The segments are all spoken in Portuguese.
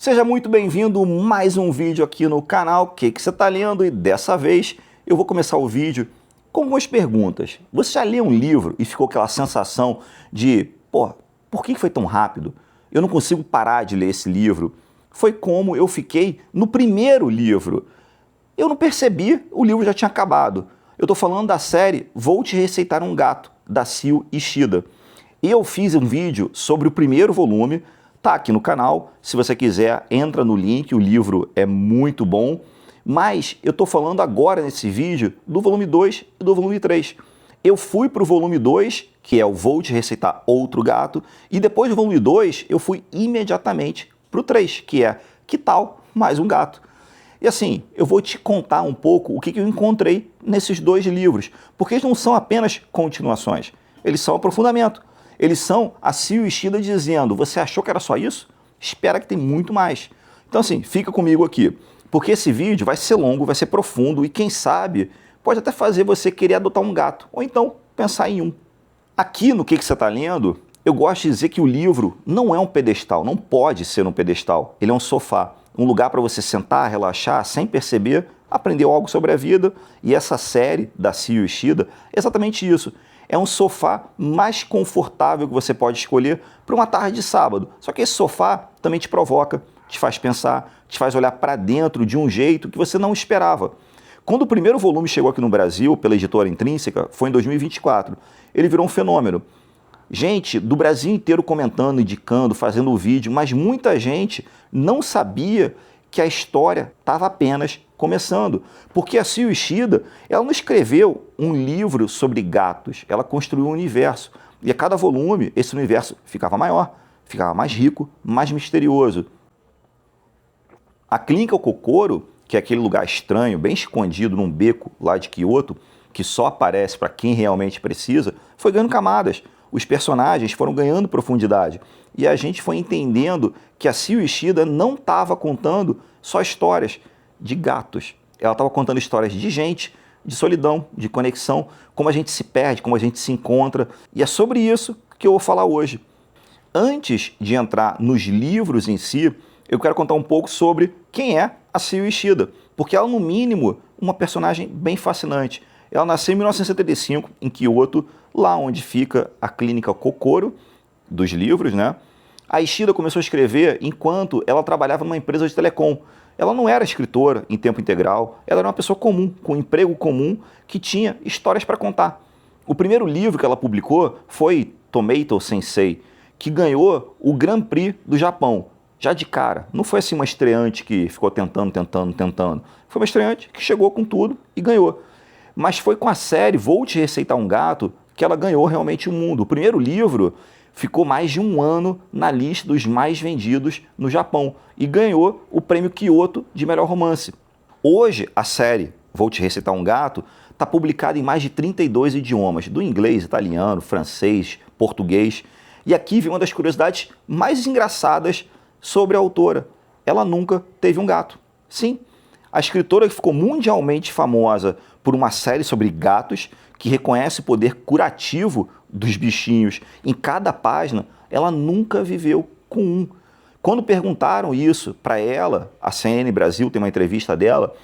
Seja muito bem-vindo a mais um vídeo aqui no canal. O que você está lendo? E dessa vez eu vou começar o vídeo com algumas perguntas. Você já leu um livro e ficou aquela sensação de, pô, por que foi tão rápido? Eu não consigo parar de ler esse livro. Foi como eu fiquei no primeiro livro. Eu não percebi, o livro já tinha acabado. Eu estou falando da série Vou Te Receitar um Gato, da Sio Ishida. Eu fiz um vídeo sobre o primeiro volume, tá aqui no canal. Se você quiser, entra no link, o livro é muito bom. Mas eu estou falando agora nesse vídeo do volume 2 e do volume 3. Eu fui para o volume 2, que é o Vou Te Receitar Outro Gato, e depois do volume 2 eu fui imediatamente para o 3, que é Que Tal Mais um Gato? E assim, eu vou te contar um pouco o que eu encontrei nesses dois livros, porque eles não são apenas continuações, eles são aprofundamento. Eles são a Sio Ishida dizendo, você achou que era só isso? Espera que tem muito mais. Então assim, fica comigo aqui, porque esse vídeo vai ser longo, vai ser profundo e quem sabe pode até fazer você querer adotar um gato, ou então pensar em um. Aqui no que você está lendo, eu gosto de dizer que o livro não é um pedestal, não pode ser um pedestal, ele é um sofá. Um lugar para você sentar, relaxar, sem perceber, aprender algo sobre a vida. E essa série da Sio Ishida é exatamente isso. É um sofá mais confortável que você pode escolher para uma tarde de sábado. Só que esse sofá também te provoca, te faz pensar, te faz olhar para dentro de um jeito que você não esperava. Quando o primeiro volume chegou aqui no Brasil, pela editora Intrínseca, foi em 2024. Ele virou um fenômeno. Gente do Brasil inteiro comentando, indicando, fazendo o vídeo, mas muita gente não sabia que a história estava apenas começando. Porque a Sio Ishida, ela não escreveu um livro sobre gatos, ela construiu um universo. E a cada volume, esse universo ficava maior, ficava mais rico, mais misterioso. A Clínica Kokoro, que é aquele lugar estranho, bem escondido num beco lá de Kyoto, que só aparece para quem realmente precisa, foi ganhando camadas. Os personagens foram ganhando profundidade e a gente foi entendendo que a Sio Ishida não estava contando só histórias de gatos. Ela estava contando histórias de gente, de solidão, de conexão, como a gente se perde, como a gente se encontra. E é sobre isso que eu vou falar hoje. Antes de entrar nos livros em si, eu quero contar um pouco sobre quem é a Sio Ishida, porque ela, no mínimo, uma personagem bem fascinante. Ela nasceu em 1975, em Kyoto, lá onde fica a Clínica Kokoro, dos livros, né? A Ishida começou a escrever enquanto ela trabalhava numa empresa de telecom. Ela não era escritora em tempo integral, ela era uma pessoa comum, com um emprego comum, que tinha histórias para contar. O primeiro livro que ela publicou foi Tomato Sensei, que ganhou o Grand Prix do Japão. Já de cara, não foi assim uma estreante que ficou tentando. Foi uma estreante que chegou com tudo e ganhou. Mas foi com a série Vou Te Receitar um Gato que ela ganhou realmente o mundo. O primeiro livro ficou mais de um ano na lista dos mais vendidos no Japão e ganhou o prêmio Kyoto de melhor romance. Hoje, a série Vou Te Receitar um Gato está publicada em mais de 32 idiomas, do inglês, italiano, francês, português. E aqui vem uma das curiosidades mais engraçadas sobre a autora. Ela nunca teve um gato. Sim, a escritora que ficou mundialmente famosa por uma série sobre gatos, que reconhece o poder curativo dos bichinhos em cada página, ela nunca viveu com um. Quando perguntaram isso para ela, a CNN Brasil tem uma entrevista dela,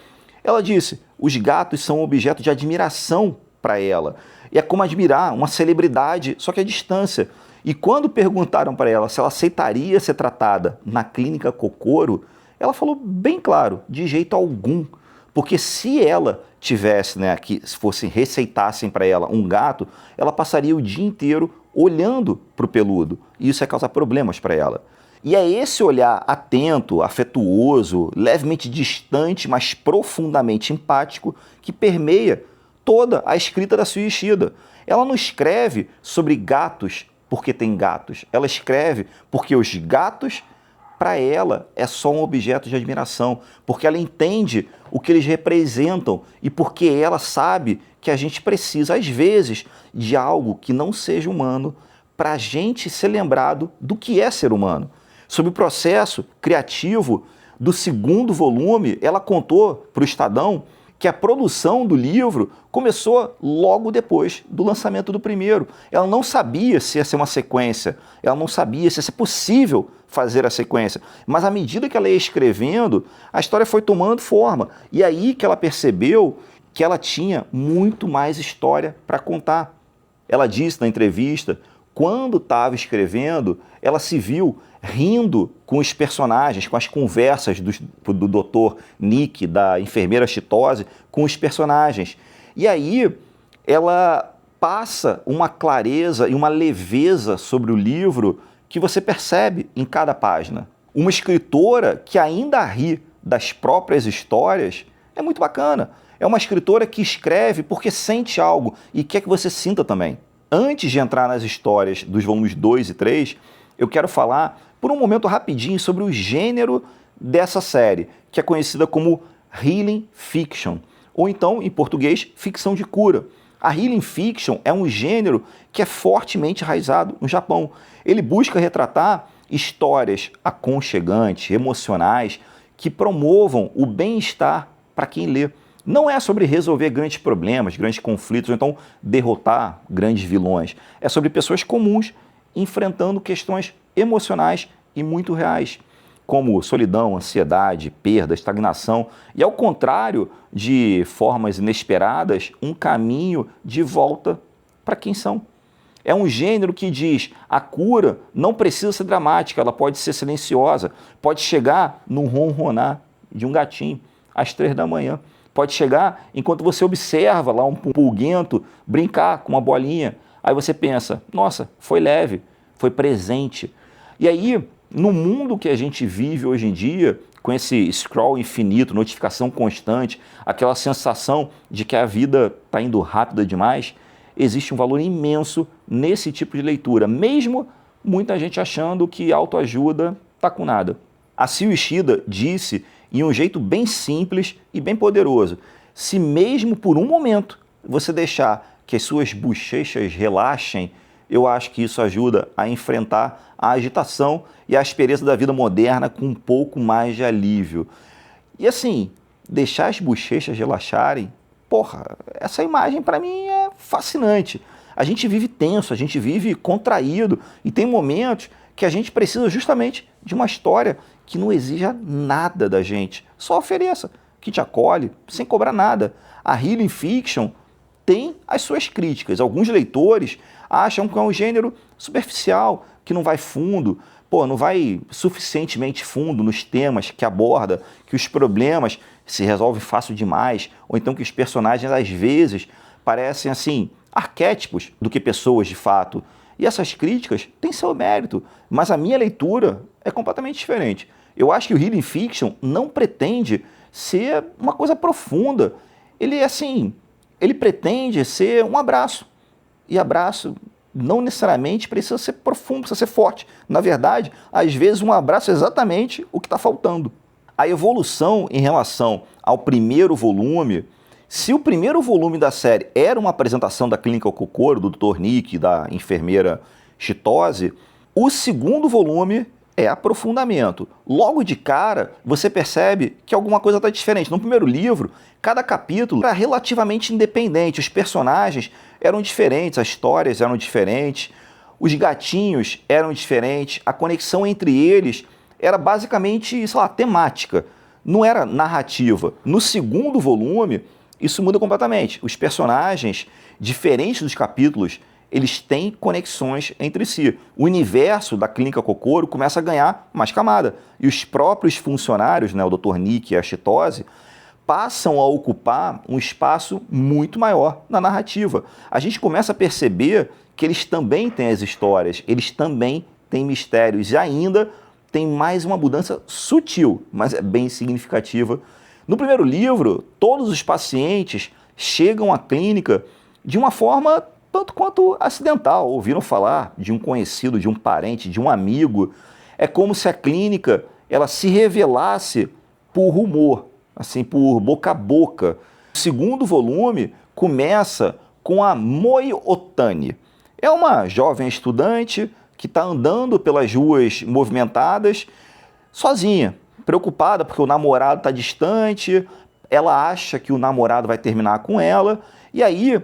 ela disse, os gatos são objeto de admiração para ela. E é como admirar uma celebridade, só que à distância. E quando perguntaram para ela se ela aceitaria ser tratada na Clínica Kokoro, ela falou bem claro, de jeito algum. Porque se ela tivesse, que se receitassem para ela um gato, ela passaria o dia inteiro olhando para o peludo. E isso ia causar problemas para ela. E é esse olhar atento, afetuoso, levemente distante, mas profundamente empático, que permeia toda a escrita da Sio Ishida. Ela não escreve sobre gatos porque tem gatos. Ela escreve porque os gatos, para ela, é só um objeto de admiração, porque ela entende o que eles representam e porque ela sabe que a gente precisa, às vezes, de algo que não seja humano para a gente ser lembrado do que é ser humano. Sobre o processo criativo do segundo volume, ela contou para o Estadão que a produção do livro começou logo depois do lançamento do primeiro. Ela não sabia se ia ser uma sequência, ela não sabia se ia ser possível fazer a sequência, mas à medida que ela ia escrevendo, a história foi tomando forma. E aí que ela percebeu que ela tinha muito mais história para contar. Ela disse na entrevista, quando estava escrevendo, ela se viu rindo com os personagens, com as conversas do Dr. Nick, da enfermeira Chitose, com os personagens. E aí ela passa uma clareza e uma leveza sobre o livro que você percebe em cada página. Uma escritora que ainda ri das próprias histórias é muito bacana. É uma escritora que escreve porque sente algo e quer que você sinta também. Antes de entrar nas histórias dos volumes 2 e 3, eu quero falar por um momento rapidinho sobre o gênero dessa série, que é conhecida como Healing Fiction, ou então, em português, ficção de cura. A Healing Fiction é um gênero que é fortemente enraizado no Japão. Ele busca retratar histórias aconchegantes, emocionais, que promovam o bem-estar para quem lê. Não é sobre resolver grandes problemas, grandes conflitos, ou então derrotar grandes vilões. É sobre pessoas comuns enfrentando questões emocionais e muito reais, como solidão, ansiedade, perda, estagnação e, ao contrário de formas inesperadas, um caminho de volta para quem são. É um gênero que diz a cura não precisa ser dramática, ela pode ser silenciosa, pode chegar no ronronar de um gatinho às 3 da manhã. Pode chegar enquanto você observa lá um pulguento brincar com uma bolinha. Aí você pensa, nossa, foi leve, foi presente. E aí, no mundo que a gente vive hoje em dia, com esse scroll infinito, notificação constante, aquela sensação de que a vida está indo rápida demais, existe um valor imenso nesse tipo de leitura, mesmo muita gente achando que autoajuda está com nada. A Sio Ishida disse, em um jeito bem simples e bem poderoso, se mesmo por um momento você deixar que as suas bochechas relaxem, eu acho que isso ajuda a enfrentar a agitação e a aspereza da vida moderna com um pouco mais de alívio. E assim, deixar as bochechas relaxarem, porra, essa imagem para mim é fascinante. A gente vive tenso, a gente vive contraído e tem momentos que a gente precisa justamente de uma história que não exija nada da gente, só ofereça, que te acolhe, sem cobrar nada. A Healing Fiction tem as suas críticas. Alguns leitores acham que é um gênero superficial, que não vai fundo, não vai suficientemente fundo nos temas que aborda, que os problemas se resolvem fácil demais, ou então que os personagens às vezes parecem assim arquétipos do que pessoas de fato. E essas críticas têm seu mérito, mas a minha leitura é completamente diferente. Eu acho que o Healing Fiction não pretende ser uma coisa profunda. Ele pretende ser um abraço. E abraço não necessariamente precisa ser profundo, precisa ser forte. Na verdade, às vezes um abraço é exatamente o que está faltando. A evolução em relação ao primeiro volume, se o primeiro volume da série era uma apresentação da clínica Kokoro, do Dr. Nick, da enfermeira Chitose, o segundo volume é aprofundamento. Logo de cara, você percebe que alguma coisa está diferente. No primeiro livro, cada capítulo era relativamente independente, os personagens eram diferentes, as histórias eram diferentes, os gatinhos eram diferentes, a conexão entre eles era basicamente, temática, não era narrativa. No segundo volume, isso muda completamente. Os personagens, diferentes dos capítulos, eles têm conexões entre si. O universo da clínica Kokoro começa a ganhar mais camada. E os próprios funcionários, o Dr. Nick e a Chitose, passam a ocupar um espaço muito maior na narrativa. A gente começa a perceber que eles também têm as histórias, eles também têm mistérios e ainda tem mais uma mudança sutil, mas é bem significativa. No primeiro livro, todos os pacientes chegam à clínica de uma forma tanto quanto acidental. Ouviram falar de um conhecido, de um parente, de um amigo. É como se a clínica ela se revelasse por rumor, assim, por boca a boca. O segundo volume começa com a Moi Otani. É uma jovem estudante que está andando pelas ruas movimentadas sozinha, preocupada porque o namorado está distante, ela acha que o namorado vai terminar com ela, e aí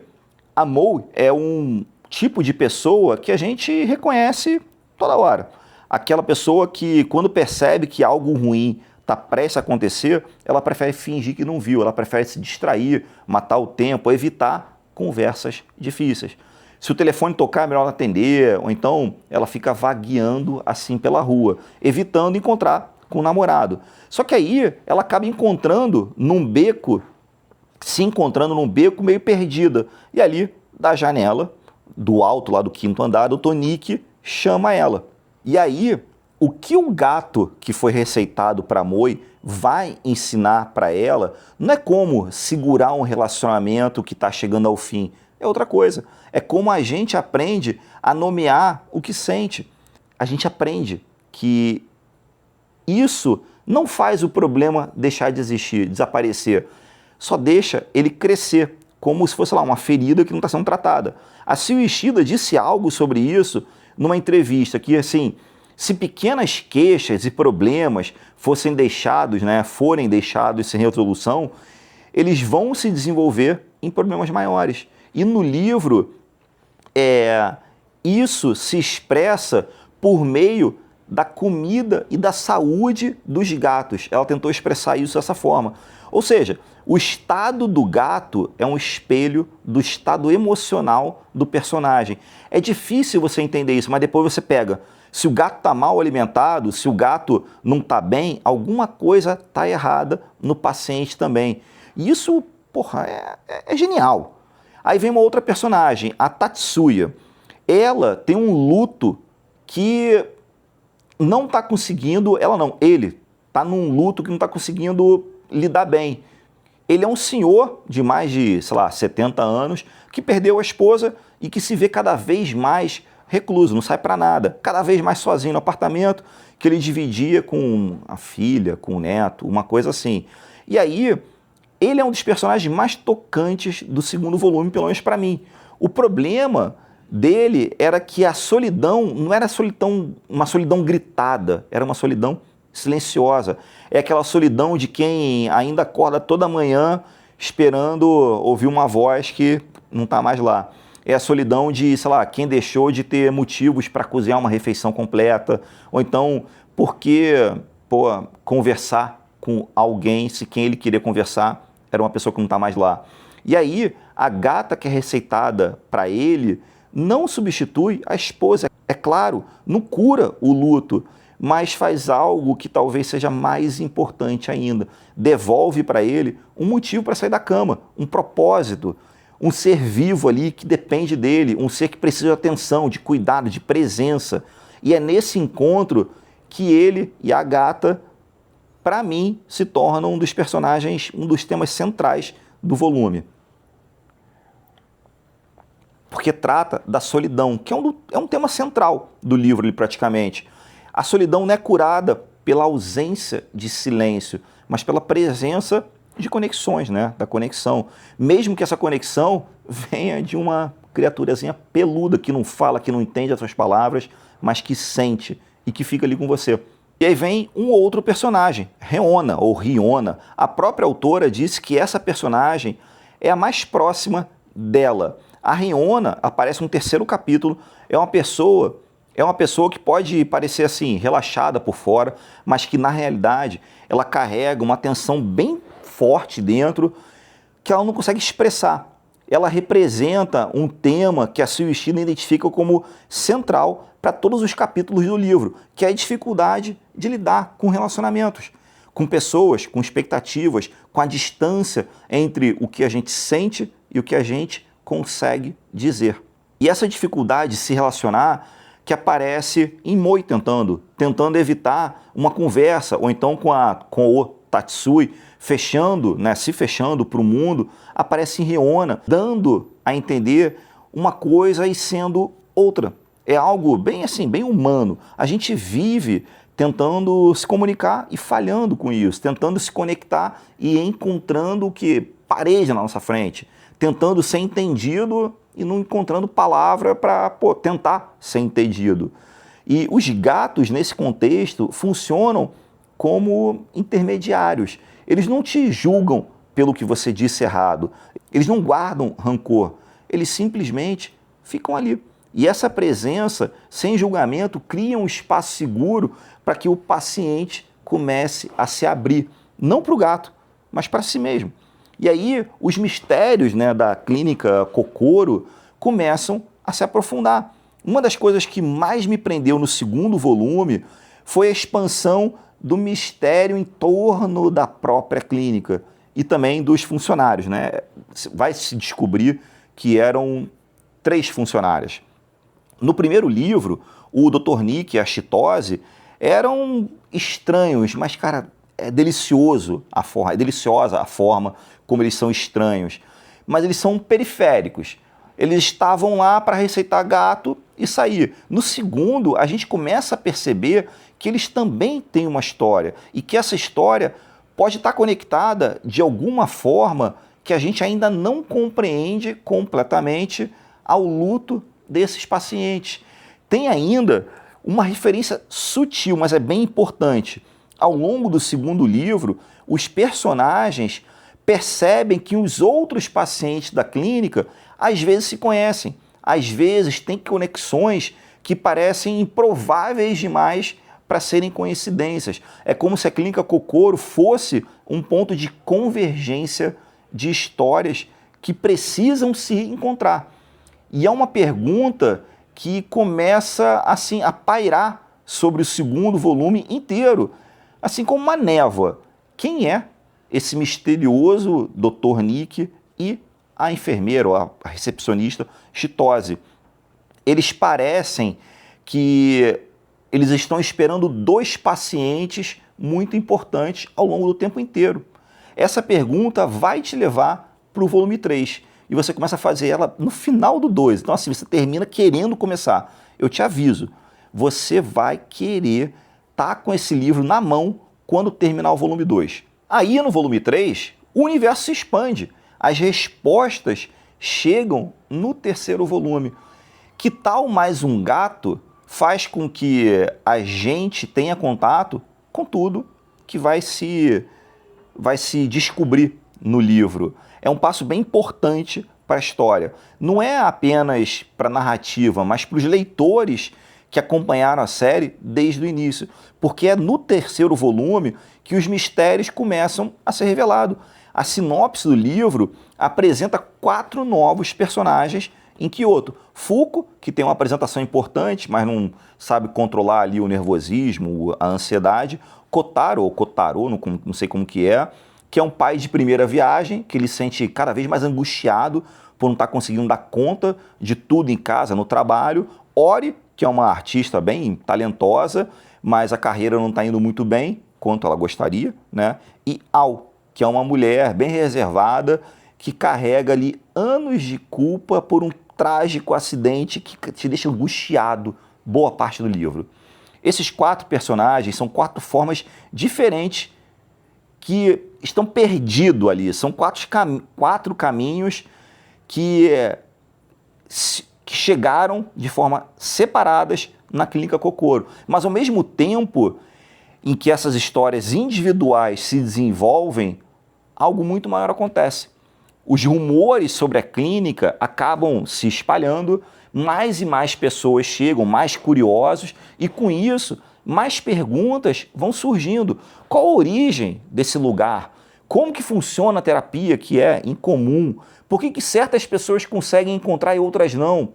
a Mo é um tipo de pessoa que a gente reconhece toda hora. Aquela pessoa que, quando percebe que algo ruim está prestes a acontecer, ela prefere fingir que não viu, ela prefere se distrair, matar o tempo, evitar conversas difíceis. Se o telefone tocar, é melhor ela atender, ou então ela fica vagueando assim pela rua, evitando encontrar com o namorado. Só que aí ela acaba se encontrando num beco meio perdida. E ali, da janela, do alto lá do 5º andar, o Tonique chama ela. E aí, o que o gato que foi receitado para Moi vai ensinar para ela não é como segurar um relacionamento que está chegando ao fim, é outra coisa. É como a gente aprende a nomear o que sente. A gente aprende que isso não faz o problema deixar de existir, desaparecer. Só deixa ele crescer, como se fosse lá uma ferida que não está sendo tratada. A Sil Ishida disse algo sobre isso numa entrevista, que assim, se pequenas queixas e problemas forem deixados sem resolução, eles vão se desenvolver em problemas maiores. E no livro, isso se expressa por meio da comida e da saúde dos gatos. Ela tentou expressar isso dessa forma. Ou seja, o estado do gato é um espelho do estado emocional do personagem. É difícil você entender isso, mas depois você pega. Se o gato está mal alimentado, se o gato não está bem, alguma coisa está errada no paciente também. E isso, é genial. Aí vem uma outra personagem, a Tatsuya. Ela tem um luto que não está conseguindo, ele está num luto que não está conseguindo lidar bem. Ele é um senhor de mais de, 70 anos, que perdeu a esposa e que se vê cada vez mais recluso, não sai para nada, cada vez mais sozinho no apartamento que ele dividia com a filha, com o neto, uma coisa assim. E aí, ele é um dos personagens mais tocantes do 2º volume, pelo menos para mim. O problema dele era que a solidão não era uma solidão gritada, era uma solidão silenciosa. É aquela solidão de quem ainda acorda toda manhã esperando ouvir uma voz que não está mais lá. É a solidão de, quem deixou de ter motivos para cozinhar uma refeição completa, ou então porque, conversar com alguém, se quem ele queria conversar era uma pessoa que não está mais lá. E aí, a gata que é receitada para ele não substitui a esposa. É claro, não cura o luto, mas faz algo que talvez seja mais importante ainda. Devolve para ele um motivo para sair da cama, um propósito, um ser vivo ali que depende dele, um ser que precisa de atenção, de cuidado, de presença. E é nesse encontro que ele e a gata, para mim, se tornam um dos personagens, um dos temas centrais do volume. Porque trata da solidão, que é um tema central do livro, ali, praticamente. A solidão não é curada pela ausência de silêncio, mas pela presença de conexões, da conexão. Mesmo que essa conexão venha de uma criaturazinha peluda, que não fala, que não entende as suas palavras, mas que sente e que fica ali com você. E aí vem um outro personagem, Reona, ou Riona. A própria autora disse que essa personagem é a mais próxima dela. A Riona aparece no 3º capítulo, é uma pessoa que pode parecer assim, relaxada por fora, mas que na realidade ela carrega uma tensão bem forte dentro que ela não consegue expressar. Ela representa um tema que a Sil Ishida identifica como central para todos os capítulos do livro, que é a dificuldade de lidar com relacionamentos, com pessoas, com expectativas, com a distância entre o que a gente sente e o que a gente consegue dizer. E essa dificuldade de se relacionar que aparece em Moi tentando evitar uma conversa, ou então com o Tatsui se fechando para o mundo, aparece em Riona, dando a entender uma coisa e sendo outra. É algo bem assim, bem humano. A gente vive tentando se comunicar e falhando com isso, tentando se conectar e encontrando o que pareja na nossa frente, tentando ser entendido e não encontrando palavra para tentar ser entendido. E os gatos, nesse contexto, funcionam como intermediários. Eles não te julgam pelo que você disse errado. Eles não guardam rancor, eles simplesmente ficam ali. E essa presença, sem julgamento, cria um espaço seguro para que o paciente comece a se abrir, não para o gato, mas para si mesmo. E aí os mistérios, né, da clínica Kokoro começam a se aprofundar. Uma das coisas que mais me prendeu no segundo volume foi a expansão do mistério em torno da própria clínica e também dos funcionários, né? Vai se descobrir que eram 3 funcionárias. No primeiro livro, o Dr. Nick e a Chitose eram estranhos, mas, cara, é deliciosa a forma como eles são estranhos. Mas eles são periféricos. Eles estavam lá para receitar gato e sair. No segundo, a gente começa a perceber que eles também têm uma história e que essa história pode estar conectada de alguma forma que a gente ainda não compreende completamente ao luto desses pacientes. Tem ainda uma referência sutil, mas é bem importante. Ao longo do segundo livro, os personagens percebem que os outros pacientes da clínica às vezes se conhecem, às vezes têm conexões que parecem improváveis demais para serem coincidências. É como se a clínica Kokoro fosse um ponto de convergência de histórias que precisam se encontrar. E é uma pergunta que começa assim a pairar sobre o segundo volume inteiro, assim como uma névoa. Quem é esse misterioso Dr. Nick e a enfermeira, ou a recepcionista Chitose? Eles parecem que eles estão esperando 2 pacientes muito importantes ao longo do tempo inteiro. Essa pergunta vai te levar para o volume 3. E você começa a fazer ela no final do 2. Então, assim, você termina querendo começar. Eu te aviso, você vai querer estar com esse livro na mão quando terminar o volume 2. Aí, no volume 3, o universo se expande. As respostas chegam no terceiro volume. Que tal mais um gato faz com que a gente tenha contato com tudo que vai se descobrir no livro. É um passo bem importante para a história. Não é apenas para a narrativa, mas para os leitores que acompanharam a série desde o início. Porque é no terceiro volume que os mistérios começam a ser revelados. A sinopse do livro apresenta 4 novos personagens em Kyoto. Fuko, que tem uma apresentação importante, mas não sabe controlar ali o nervosismo, a ansiedade. Kotaro, ou Kotaro, não sei como que é um pai de primeira viagem, que ele se sente cada vez mais angustiado por não estar conseguindo dar conta de tudo em casa, no trabalho. Ori, que é uma artista bem talentosa, mas a carreira não está indo muito bem, quanto ela gostaria, né? E Ao, que é uma mulher bem reservada, que carrega ali anos de culpa por um trágico acidente que te deixa angustiado boa parte do livro. Esses 4 personagens são 4 formas diferentes que estão perdidos ali. São 4 caminhos que chegaram de forma separadas na clínica Kokoro. Mas ao mesmo tempo em que essas histórias individuais se desenvolvem, algo muito maior acontece. Os rumores sobre a clínica acabam se espalhando, mais e mais pessoas chegam, mais curiosos, e com isso, mais perguntas vão surgindo. Qual a origem desse lugar? Como que funciona a terapia que é incomum? Por que certas pessoas conseguem encontrar e outras não?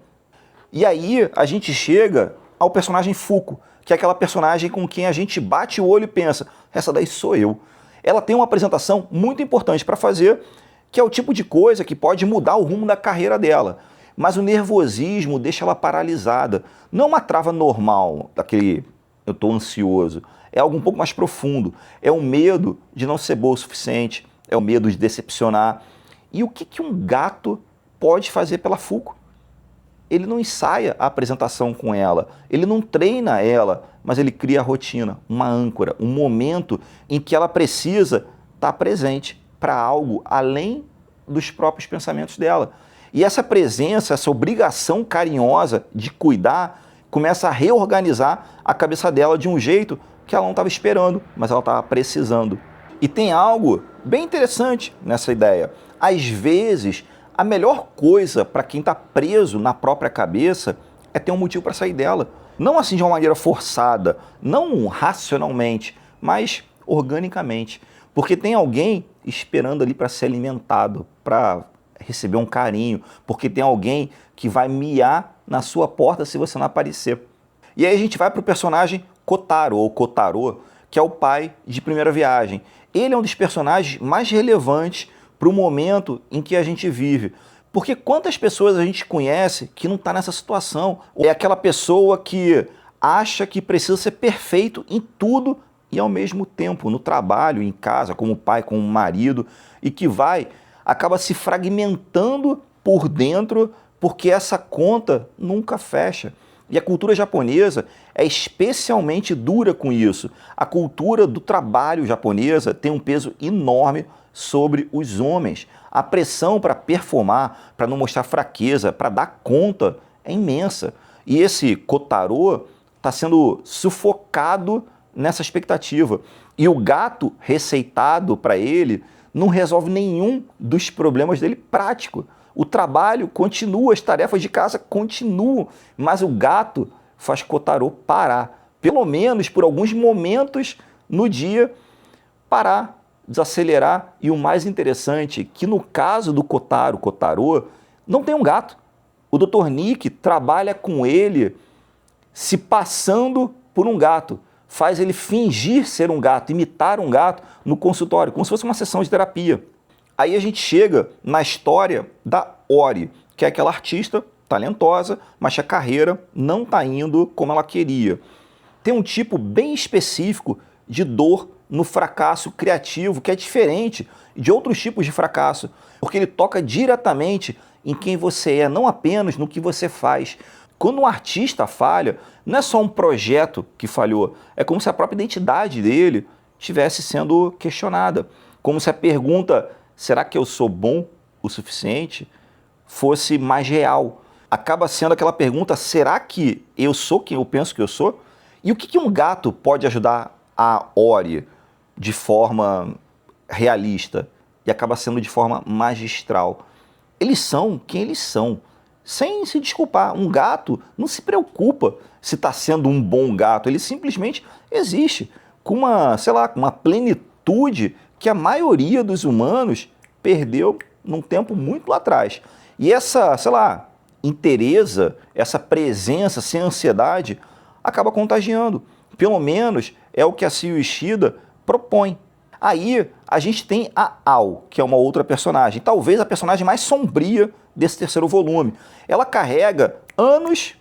E aí a gente chega ao personagem Fuko, que é aquela personagem com quem a gente bate o olho e pensa, essa daí sou eu. Ela tem uma apresentação muito importante para fazer, que é o tipo de coisa que pode mudar o rumo da carreira dela. Mas o nervosismo deixa ela paralisada. Não é uma trava normal, daquele eu estou ansioso. É algo um pouco mais profundo. É o medo de não ser boa o suficiente. É o medo de decepcionar. E o que um gato pode fazer pela Fuko? Ele não ensaia a apresentação com ela, ele não treina ela, mas ele cria a rotina, uma âncora, um momento em que ela precisa estar presente para algo além dos próprios pensamentos dela. E essa presença, essa obrigação carinhosa de cuidar, começa a reorganizar a cabeça dela de um jeito que ela não estava esperando, mas ela estava precisando. E tem algo bem interessante nessa ideia. Às vezes, a melhor coisa para quem está preso na própria cabeça é ter um motivo para sair dela. Não assim de uma maneira forçada, não racionalmente, mas organicamente. Porque tem alguém esperando ali para ser alimentado, para receber um carinho, porque tem alguém que vai miar na sua porta se você não aparecer. E aí a gente vai para o personagem Kotaro, ou Kotaro, que é o pai de Primeira Viagem. Ele é um dos personagens mais relevantes para o momento em que a gente vive. Porque quantas pessoas a gente conhece que não está nessa situação? É aquela pessoa que acha que precisa ser perfeito em tudo e ao mesmo tempo no trabalho, em casa, como pai, como marido, e que acaba se fragmentando por dentro porque essa conta nunca fecha. E a cultura japonesa é especialmente dura com isso. A cultura do trabalho japonesa tem um peso enorme sobre os homens. A pressão para performar, para não mostrar fraqueza, para dar conta é imensa. E esse Kotaro está sendo sufocado nessa expectativa. E o gato receitado para ele não resolve nenhum dos problemas dele prático. O trabalho continua, as tarefas de casa continuam, mas o gato faz Kotaro parar. Pelo menos por alguns momentos no dia, parar, desacelerar. E o mais interessante, que no caso do Kotaro, não tem um gato. O Dr. Nick trabalha com ele se passando por um gato. Faz ele fingir ser um gato, imitar um gato no consultório, como se fosse uma sessão de terapia. Aí a gente chega na história da Ori, que é aquela artista talentosa, mas que a carreira não está indo como ela queria. Tem um tipo bem específico de dor no fracasso criativo, que é diferente de outros tipos de fracasso, porque ele toca diretamente em quem você é, não apenas no que você faz. Quando um artista falha, não é só um projeto que falhou, é como se a própria identidade dele estivesse sendo questionada, como se a pergunta será que eu sou bom o suficiente fosse mais real. Acaba sendo aquela pergunta, será que eu sou quem eu penso que eu sou? E o que um gato pode ajudar a Ori de forma realista e acaba sendo de forma magistral? Eles são quem eles são, sem se desculpar. Um gato não se preocupa se está sendo um bom gato, ele simplesmente existe com uma plenitude que a maioria dos humanos perdeu num tempo muito lá atrás. E essa, inteireza, essa presença sem ansiedade, acaba contagiando. Pelo menos é o que a Seo Ishida propõe. Aí a gente tem a Ao, que é uma outra personagem, talvez a personagem mais sombria desse terceiro volume. Ela carrega anos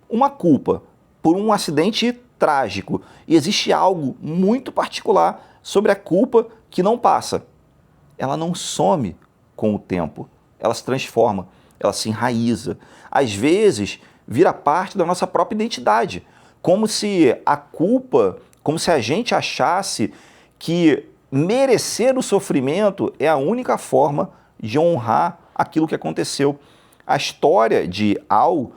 uma culpa por um acidente trágico. E existe algo muito particular sobre a culpa que não passa. Ela não some com o tempo, ela se transforma, ela se enraiza. Às vezes, vira parte da nossa própria identidade, como se a culpa, como se a gente achasse que merecer o sofrimento é a única forma de honrar aquilo que aconteceu. A história de Ao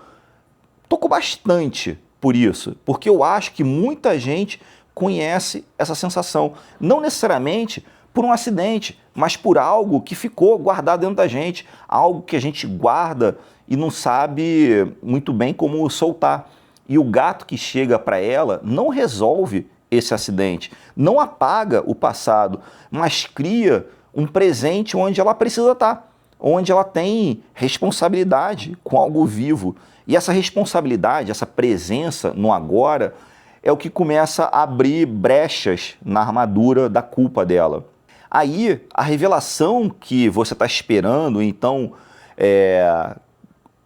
tocou bastante por isso, porque eu acho que muita gente conhece essa sensação, não necessariamente por um acidente, mas por algo que ficou guardado dentro da gente, algo que a gente guarda e não sabe muito bem como soltar. E o gato que chega para ela não resolve esse acidente, não apaga o passado, mas cria um presente onde ela precisa estar, onde ela tem responsabilidade com algo vivo. E essa responsabilidade, essa presença no agora, é o que começa a abrir brechas na armadura da culpa dela. Aí, a revelação que você está esperando, então,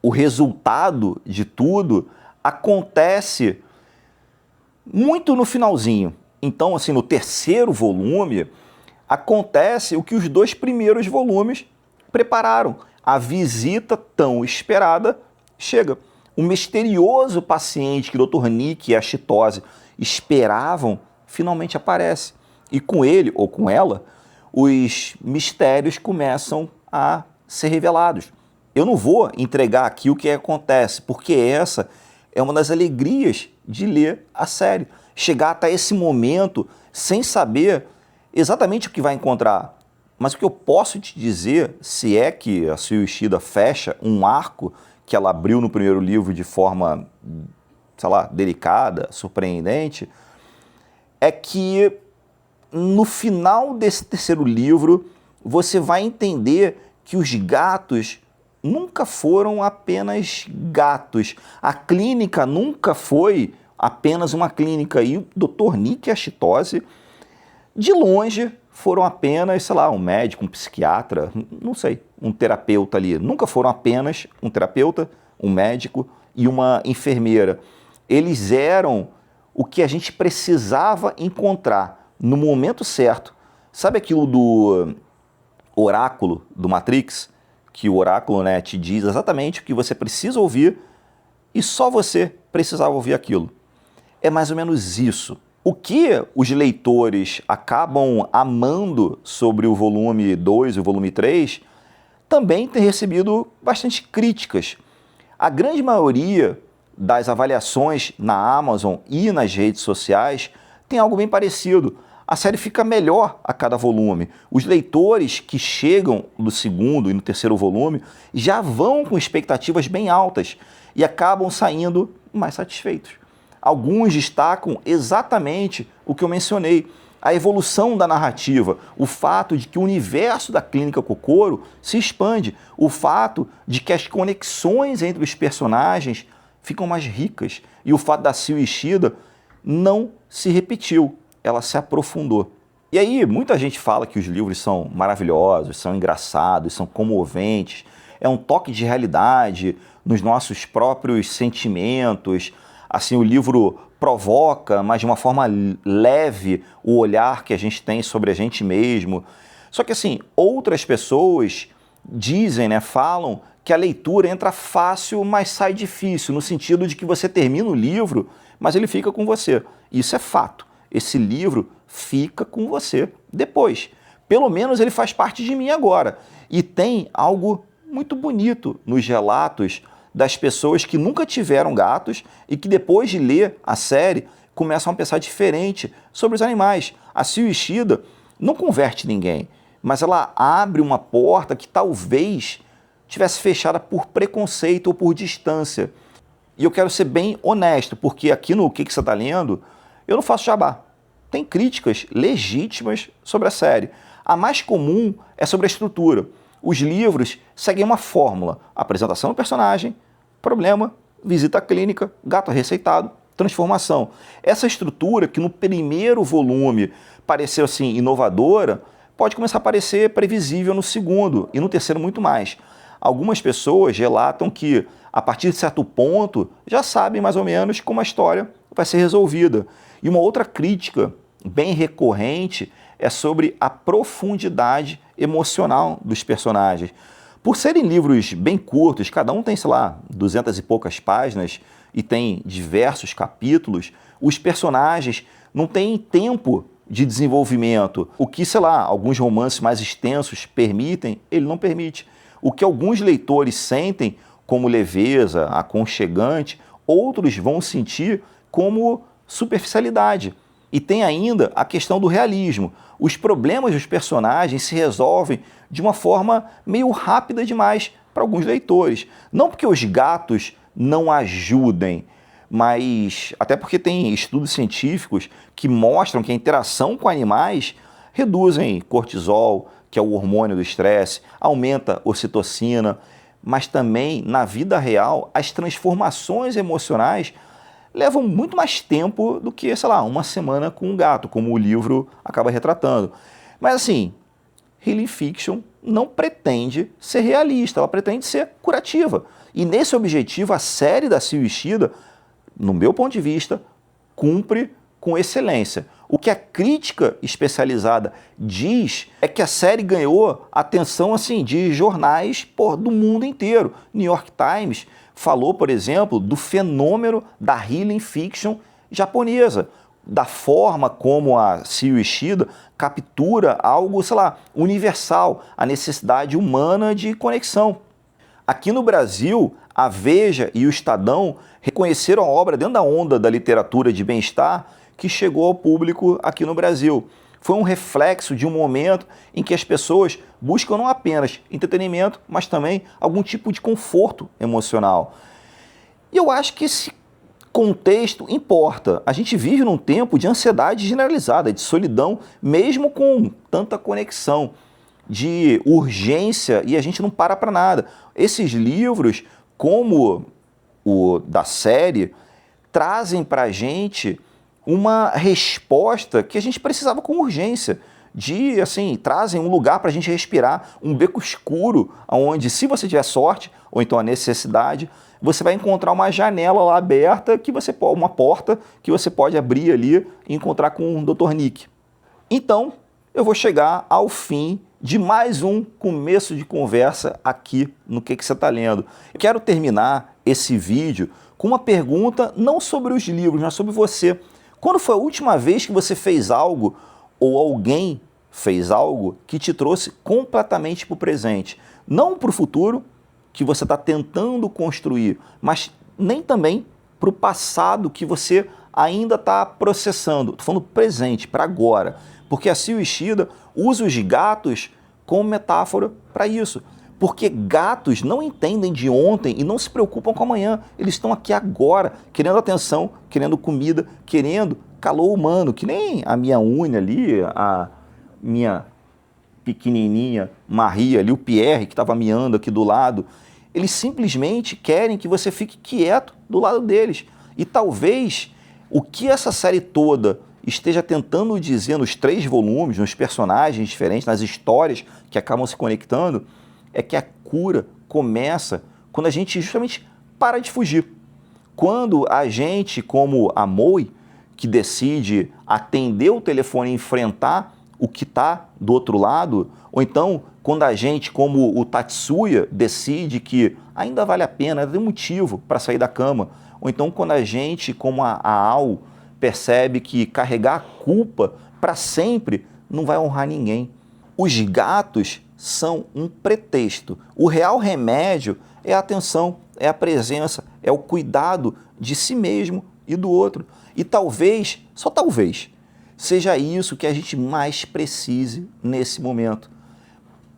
o resultado de tudo, acontece muito no finalzinho. Então, assim, no terceiro volume, acontece o que os dois primeiros volumes prepararam. A visita tão esperada chega. O misterioso paciente que o Dr. Nick e a Chitose esperavam, finalmente aparece. E com ele, ou com ela, os mistérios começam a ser revelados. Eu não vou entregar aqui o que acontece, porque essa é uma das alegrias de ler a série. Chegar até esse momento sem saber exatamente o que vai encontrar. Mas o que eu posso te dizer, se é que a Seo Ishida fecha um arco que ela abriu no primeiro livro de forma, sei lá, delicada, surpreendente, é que no final desse terceiro livro você vai entender que os gatos nunca foram apenas gatos. A clínica nunca foi apenas uma clínica. E o Dr. Nick Ashitose, de longe, foram apenas, sei lá, um médico, um psiquiatra, não sei, um terapeuta ali. Nunca foram apenas um terapeuta, um médico e uma enfermeira. Eles eram o que a gente precisava encontrar no momento certo. Sabe aquilo do oráculo do Matrix? Que o oráculo, né, te diz exatamente o que você precisa ouvir e só você precisava ouvir aquilo. É mais ou menos isso. O que os leitores acabam amando sobre o volume 2 e o volume 3 também tem recebido bastante críticas. A grande maioria das avaliações na Amazon e nas redes sociais tem algo bem parecido. A série fica melhor a cada volume. Os leitores que chegam no segundo e no terceiro volume já vão com expectativas bem altas e acabam saindo mais satisfeitos. Alguns destacam exatamente o que eu mencionei, a evolução da narrativa, o fato de que o universo da Clínica Kokoro se expande, o fato de que as conexões entre os personagens ficam mais ricas e o fato da Seo Ishida não se repetiu, ela se aprofundou. E aí, muita gente fala que os livros são maravilhosos, são engraçados, são comoventes, é um toque de realidade nos nossos próprios sentimentos. Assim, o livro provoca, mas de uma forma leve, o olhar que a gente tem sobre a gente mesmo. Só que, assim, outras pessoas dizem, né, falam que a leitura entra fácil, mas sai difícil, no sentido de que você termina o livro, mas ele fica com você. Isso é fato. Esse livro fica com você depois. Pelo menos ele faz parte de mim agora. E tem algo muito bonito nos relatos das pessoas que nunca tiveram gatos e que depois de ler a série começam a pensar diferente sobre os animais. A Seo Ishida não converte ninguém, mas ela abre uma porta que talvez tivesse fechada por preconceito ou por distância. E eu quero ser bem honesto, porque aqui no Que Você Está Lendo, eu não faço jabá. Tem críticas legítimas sobre a série. A mais comum é sobre a estrutura. Os livros seguem uma fórmula: apresentação do personagem, problema, visita clínica, gato receitado, transformação. Essa estrutura, que no primeiro volume pareceu assim inovadora, pode começar a parecer previsível no segundo e no terceiro muito mais. Algumas pessoas relatam que, a partir de certo ponto, já sabem mais ou menos como a história vai ser resolvida. E uma outra crítica bem recorrente é sobre a profundidade emocional dos personagens. Por serem livros bem curtos, cada um tem, sei lá, 200 e poucas páginas e tem diversos capítulos, os personagens não têm tempo de desenvolvimento. O que, sei lá, alguns romances mais extensos permitem, ele não permite. O que alguns leitores sentem como leveza, aconchegante, outros vão sentir como superficialidade. E tem ainda a questão do realismo. Os problemas dos personagens se resolvem de uma forma meio rápida demais para alguns leitores. Não porque os gatos não ajudem, mas até porque tem estudos científicos que mostram que a interação com animais reduzem cortisol, que é o hormônio do estresse, aumenta ocitocina, mas também, na vida real, as transformações emocionais levam muito mais tempo do que, sei lá, uma semana com um gato, como o livro acaba retratando. Mas assim, Healing Fiction não pretende ser realista, ela pretende ser curativa. E nesse objetivo, a série da Seo Ishida, no meu ponto de vista, cumpre com excelência. O que a crítica especializada diz é que a série ganhou atenção assim, de jornais do mundo inteiro. New York Times falou, por exemplo, do fenômeno da Healing Fiction japonesa, da forma como a Seo Ishida captura algo, sei lá, universal, a necessidade humana de conexão. Aqui no Brasil, a Veja e o Estadão reconheceram a obra dentro da onda da literatura de bem-estar que chegou ao público aqui no Brasil. foi um reflexo de um momento em que as pessoas buscam não apenas entretenimento, mas também algum tipo de conforto emocional. E eu acho que esse contexto importa. A gente vive num tempo de ansiedade generalizada, de solidão, mesmo com tanta conexão, de urgência, e a gente não para nada. Esses livros, como o da série, trazem para a gente uma resposta que a gente precisava com urgência. Trazem um lugar para a gente respirar, um beco escuro, onde, se você tiver sorte, ou então a necessidade, você vai encontrar uma janela lá aberta, uma porta que você pode abrir ali e encontrar com o Dr. Nick. Então, eu vou chegar ao fim de mais um começo de conversa aqui no Que Você Tá Lendo. Eu quero terminar esse vídeo com uma pergunta não sobre os livros, mas sobre você. Quando foi a última vez que você fez algo ou alguém fez algo que te trouxe completamente para o presente? Não para o futuro, que você está tentando construir, mas nem também para o passado que você ainda está processando. Estou falando presente, para agora. Porque a Sio Ishida usa os gatos como metáfora para isso. Porque gatos não entendem de ontem e não se preocupam com amanhã. Eles estão aqui agora, querendo atenção, querendo comida, querendo calor humano. Que nem a minha unha ali, a minha pequenininha Maria ali, o Pierre, que estava miando aqui do lado. Eles simplesmente querem que você fique quieto do lado deles. E talvez o que essa série toda esteja tentando dizer nos 3 volumes, nos personagens diferentes, nas histórias que acabam se conectando, é que a cura começa quando a gente justamente para de fugir. Quando a gente, como a Moe, que decide atender o telefone e enfrentar o que está do outro lado, ou então quando a gente, como o Tatsuya, decide que ainda vale a pena, tem motivo para sair da cama, ou então quando a gente, como a Ao, percebe que carregar a culpa para sempre não vai honrar ninguém. Os gatos são um pretexto. O real remédio é a atenção, é a presença, é o cuidado de si mesmo e do outro. E talvez, só talvez, seja isso que a gente mais precise nesse momento.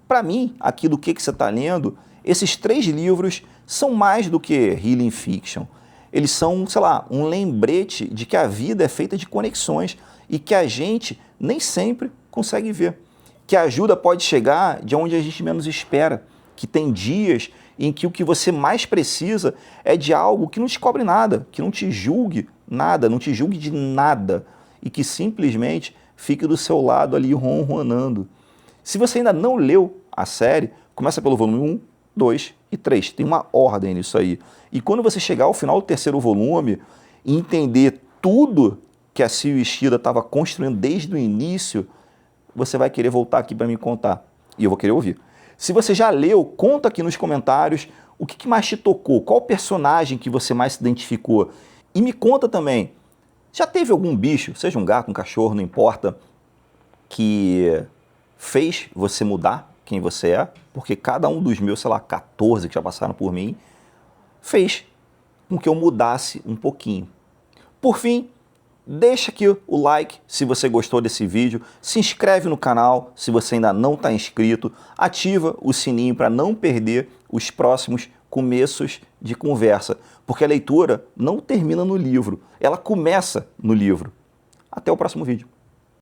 Para mim, aqui do Que Você Tá Lendo, esses 3 livros são mais do que healing fiction. Eles são, sei lá, um lembrete de que a vida é feita de conexões e que a gente nem sempre consegue ver. Que a ajuda pode chegar de onde a gente menos espera. Que tem dias em que o que você mais precisa é de algo que não te cobre nada, que não te julgue nada, não te julgue de nada e que simplesmente fique do seu lado ali ronronando. Se você ainda não leu a série, começa pelo volume 1, 2 e 3. Tem uma ordem nisso aí. E quando você chegar ao final do 3º volume e entender tudo que a Sio Ishida estava construindo desde o início, você vai querer voltar aqui para me contar. E eu vou querer ouvir. Se você já leu, conta aqui nos comentários o que mais te tocou, qual personagem que você mais se identificou. E me conta também, já teve algum bicho, seja um gato, um cachorro, não importa, que fez você mudar quem você é? Porque cada um dos meus, sei lá, 14 que já passaram por mim, fez com que eu mudasse um pouquinho. Por fim, deixa aqui o like se você gostou desse vídeo, se inscreve no canal se você ainda não está inscrito, ativa o sininho para não perder os próximos começos de conversa, porque a leitura não termina no livro, ela começa no livro. Até o próximo vídeo.